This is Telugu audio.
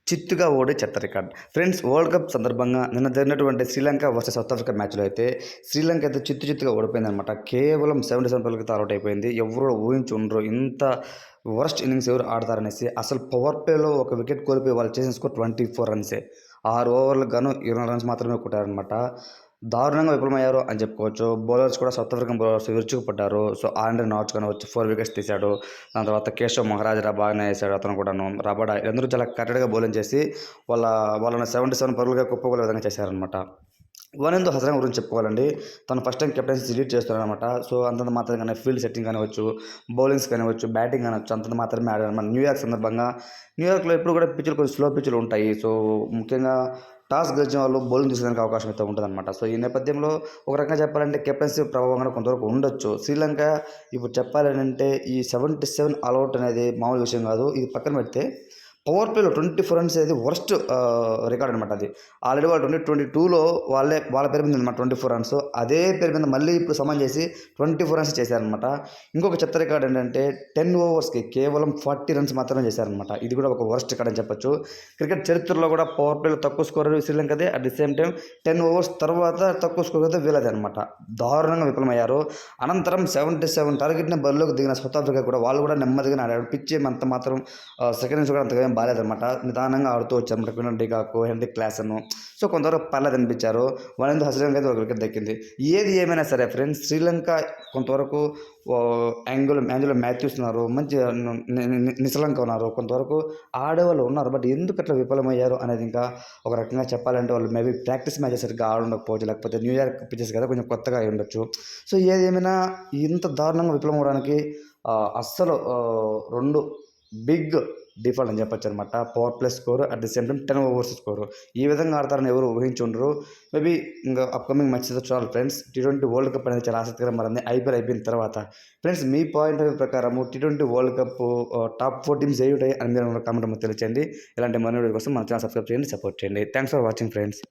చిత్తుగా ఓడి చెత్త రికార్డ్. ఫ్రెండ్స్, వరల్డ్ కప్ సందర్భంగా నిన్న జరిగినటువంటి శ్రీలంక వర్సెస్ సౌత్ ఆఫ్రికా మ్యాచ్‌లో అయితే శ్రీలంక అయితే చిత్తుగా ఓడిపోయిందనమాట. కేవలం 77 పరుగులతో ఆల్ ఔట్ అయిపోయింది. ఎవ్వరు ఊహించి ఉండరు. ఇంత వరస్ట్ ఇన్నింగ్స్ ఎవరు ఆడతారనేసి. అసలు పవర్ ప్లేలో ఒక వికెట్ కోల్పోయి వాళ్ళు చేసిన స్కోర్ 24 రన్సే. 6 ఓవర్లకు గాను 20 రన్స్ మాత్రమే కొట్టారనమాట. దారుణంగా విఫలమయ్యారు అని చెప్పుకోవచ్చు. బౌలర్స్ కూడా సౌత్ ఆఫ్రికన్ బౌలర్స్ విరుచుకుపడ్డారు. సో, ఆండ్రే నాచ్ గాని వచ్చి 4 వికెట్స్ తీశాడు. దాని తర్వాత కేశవ్ మహారాజ్ బాగానే వేశాడు అతను కూడాను. రబాడా వీళ్ళందరూ చాలా కరెక్ట్‌గా బౌలింగ్ చేసి వాళ్ళ వాళ్ళని 77 పరుగులుగా కుప్పకూలే విధంగా చేశారనమాట. వనిందు హసరంగ గురించి చెప్పుకోవాలండి. తను ఫస్ట్ టైం కెప్టెన్సీ లీడ్ చేస్తున్నాడనమాట. సో, అంతంత మాత్రంగానే ఫీల్డ్ సెట్టింగ్ కానివ్వచ్చు, బౌలింగ్స్ కానివ్వచ్చు, బ్యాటింగ్ కానివచ్చు అంతంత మాత్రమే ఆడాడనమాట. న్యూయార్క్ సందర్భంగా న్యూయార్క్‌లో ఎప్పుడు కూడా పిచ్‌లు కొంచెం స్లో పిచ్‌లు ఉంటాయి. సో, ముఖ్యంగా టాస్ గెలిచిన వాళ్ళు బౌలింగ్ తీసేదానికి అవకాశం అయితే ఉంటదనమాట. సో, ఈ నేపథ్యంలో ఒక రకంగా చెప్పాలంటే కెప్టెన్సీ ప్రభావం కూడా కొంతవరకు ఉండొచ్చు. శ్రీలంక ఇప్పుడు చెప్పాలనంటే ఈ 77 ఆల్ ఔట్ అనేది మామూలు విషయం కాదు. ఇది పక్కన పెడితే పవర్ ప్లేలో 24 రన్స్ అనేది వరస్ట్ రికార్డ్ అనమాట అది. ఆల్రెడీ వాళ్ళు 2022లో వాళ్ళ పేరు మీద అనమాట 24 రన్స్. అదే పేరు మీద మళ్ళీ ఇప్పుడు సమన్ చేసి 24 రన్స్ చేశారనమాట. ఇంకొక చెత్త రికార్డ్ ఏంటంటే 10 ఓవర్స్‌కి కేవలం 40 రన్స్ మాత్రమే చేశారనమాట. ఇది కూడా ఒక వరస్ట్ రికార్డ్ అని చెప్పొచ్చు. క్రికెట్ చరిత్రలో కూడా పవర్ ప్లేలో తక్కువ స్కోర్ శ్రీలంకదే. At the same time 10 overs తర్వాత తక్కువ స్కోర్ అయితే వీళ్ళదే అనమాట. దారుణంగా విఫలమయ్యారు. అనంతరం 77 టార్గెట్‌ని బరిలోకి దిగిన సౌత్ ఆఫ్రికా కూడా వాళ్ళు కూడా నెమ్మదిగానే ఆడారు. పిచ్ ఏమంత మాత్రం సెకండ్స్ కూడా అంతగా బాలేదనమాట. నిదానంగా ఆడుతూ వచ్చారన్నమాట. Quinton de Kock, Heinrich Klaasen. So, కొంతవరకు పర్లేదనిపించారు. వనిందు హసరంగ అయితే ఒక వికెట్ దక్కింది. ఏది ఏమైనా సరే ఫ్రెండ్స్, శ్రీలంక కొంతవరకు యాంజలో మాథ్యూస్ ఉన్నారు. మంచి నిశలంక ఉన్నారు. కొంతవరకు ఆడేవాళ్ళు ఉన్నారు. బట్ ఎందుకు అట్లా విఫలమయ్యారు అనేది ఇంకా ఒక రకంగా చెప్పాలంటే వాళ్ళు మేబీ ప్రాక్టీస్ మ్యాచెస్ సరిగ్గా ఆడుండకపోవచ్చు. లేకపోతే న్యూయార్క్ పిచెస్ కదా కొంచెం కొత్తగా అయి ఉండొచ్చు. సో, ఏది ఏమైనా ఇంత దారుణంగా విఫలమవ్వడానికి అస్సలు 2 బిగ్ డిఫాల్ట్ అని చెప్పొచ్చనమాట. Power play score at the same time 10 overs score. ఈ విధంగా ఆడతారని ఎవరు ఊహించుండరు. మేబీ ఇంకా అప్‌కమింగ్ మ్యాచెస్ చూడాలి ఫ్రెండ్స్. టీ20 వరల్డ్ కప్ అనేది చాలా ఆసక్తికరంగా మారింది. ఐపీఎల్ అయిపోయిన తర్వాత. ఫ్రెండ్స్, మీ పాయింట్ ఆఫ్ వ్యూ ప్రకారము టీ20 వరల్డ్ కప్ టాప్ 4 టీమ్స్ ఏవి ఉంటాయి అని మీరు కామెంట్ తెలియచేయండి. ఇలాంటి మరిన్ని వీడియో కోసం మన ఛానల్ సబ్స్క్రైబ్ చేయండి, సపోర్ట్ చేయండి. Thanks for watching friends.